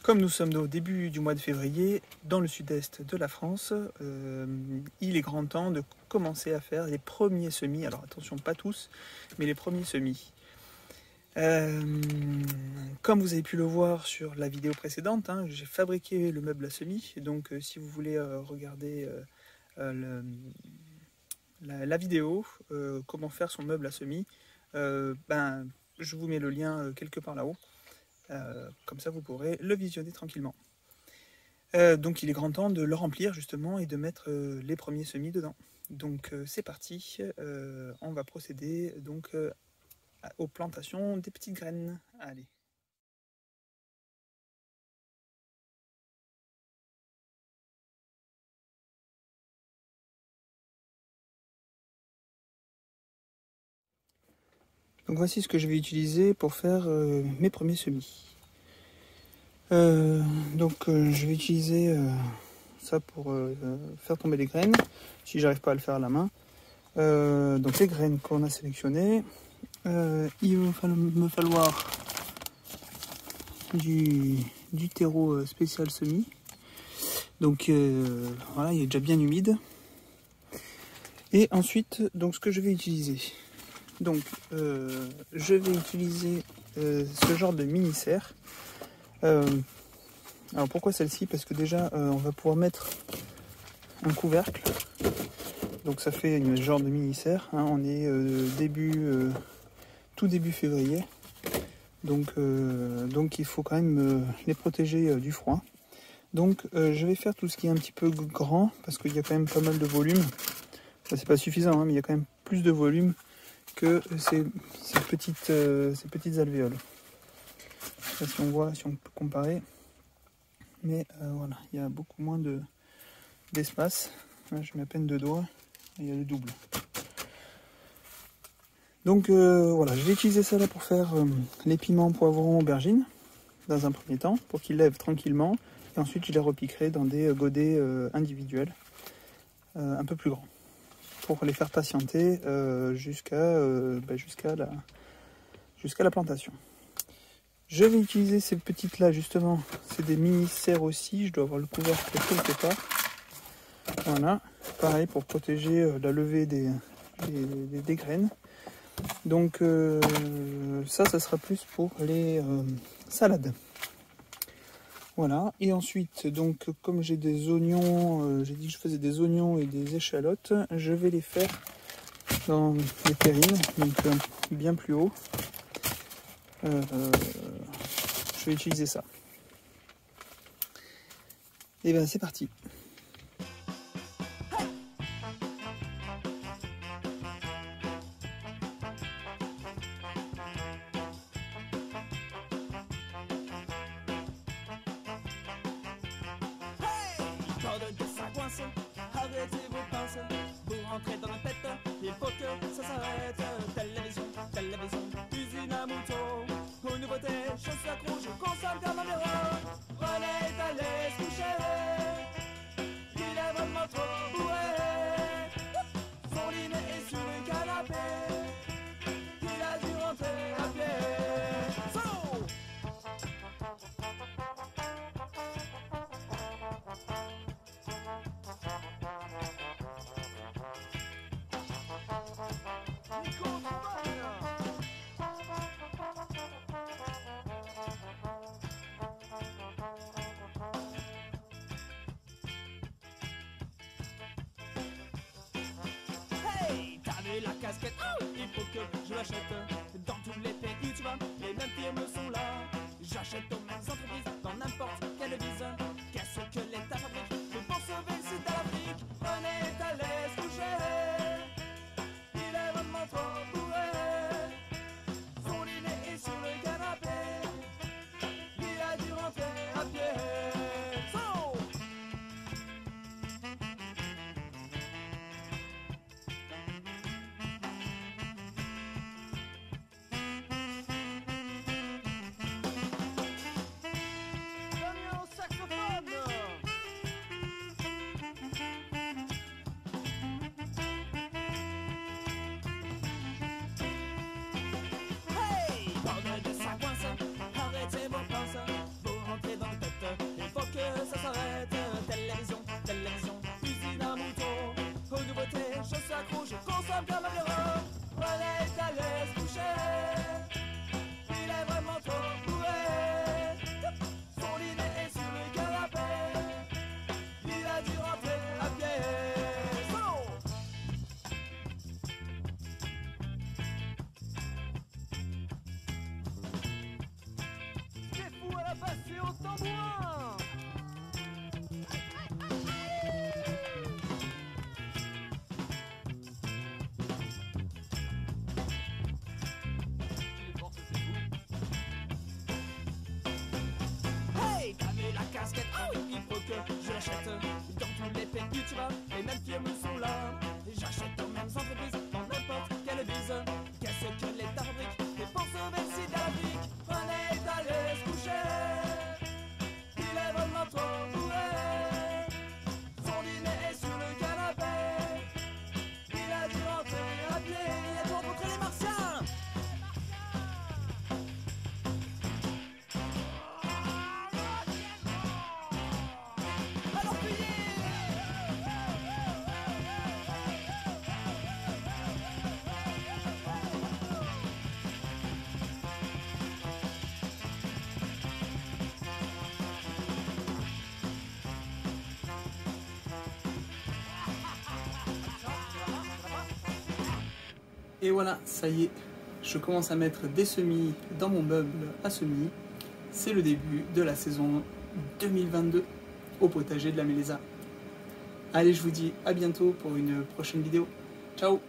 Comme nous sommes au début du mois de février, dans le sud-est de la France, il est grand temps de commencer à faire les premiers semis. Alors attention, pas tous, mais les premiers semis. Comme vous avez pu le voir sur la vidéo précédente, hein, j'ai fabriqué le meuble à semis. Donc si vous voulez regarder la vidéo, comment faire son meuble à semis, je vous mets le lien quelque part là-haut. Comme ça vous pourrez le visionner tranquillement. Donc il est grand temps de le remplir justement et de mettre les premiers semis dedans. Donc c'est parti, on va procéder donc aux plantations des petites graines. Allez. Donc voici ce que je vais utiliser pour faire mes premiers semis. Je vais utiliser ça pour faire tomber les graines, si j'arrive pas à le faire à la main. Donc les graines qu'on a sélectionnées, il va me falloir du terreau spécial semis. Donc voilà, il est déjà bien humide. Et ensuite, donc ce que je vais utiliser, donc je vais utiliser ce genre de mini serre. Alors pourquoi celle-ci? Parce que déjà on va pouvoir mettre un couvercle. Donc ça fait une genre de mini serre, hein. On est tout début février. Donc il faut quand même les protéger du froid. Donc je vais faire tout ce qui est un petit peu grand, parce qu'il y a quand même pas mal de volume. C'est pas suffisant, hein, mais il y a quand même plus de volume que ces petites alvéoles. Je sais pas si on voit, si on peut comparer. Mais voilà, il y a beaucoup moins d'espace. Je mets à peine 2 doigts, et il y a le double. Donc voilà, je vais utiliser ça là pour faire les piments, poivrons, aubergines, dans un premier temps, pour qu'ils lèvent tranquillement. Et ensuite, je les repiquerai dans des godets individuels, un peu plus grands, pour les faire patienter jusqu'à la plantation. Je vais utiliser ces petites là, justement, c'est des mini serres aussi, je dois avoir le couvercle quelque part. Voilà, pareil pour protéger la levée des graines. Donc ça sera plus pour les salades. Voilà, et ensuite, donc comme j'ai des oignons, j'ai dit que je faisais des oignons et des échalotes, je vais les faire dans les terrines, donc bien plus haut. Je vais utiliser ça. Et bien c'est parti. Arrêtez vos pinces, vous rentrez dans la tête, il faut que ça s'arrête. Télévision, usine à moutons, aux nouveautés, chaussures accro, je consomme comme un héros. René est allé se coucher, il est vraiment trop bourré. Son lit est sur le canapé, il a dû rentrer à pied. Solo! Hey, t'as vu la casquette? Oh, il faut que je l'achète. Dans tous les pays, tu vois, les mêmes firmes sont là. J'achète aux mêmes entreprises, dans n'importe quelle devise. Qu'est-ce que l'État fabrique pour sauver le sud de l'Afrique? René est allé se coucher, il est vraiment trop bourré. Son lit est sur le canapé, il a dû rentrer à pied. So! passer au tambourin. Hey, t'as mis la casquette, ah oui, il faut que je l'achète. Dans tous les pays, tu vois, les mêmes firmes sont là. J'achète aux mêmes entreprises, dans n'importe quelle bise. Qu'est-ce que l'État fabrique? Et pour sauver le site d'Afrique, on est allé se coucher. Il est vraiment trop bourré. Son dîner est sur le canapé. Il a dû rentrer à pied. Il a dû rencontrer les Martiens. Alors fuyez! Et voilà, ça y est, je commence à mettre des semis dans mon meuble à semis. C'est le début de la saison 2022 au potager de la Mélésa. Allez, je vous dis à bientôt pour une prochaine vidéo. Ciao!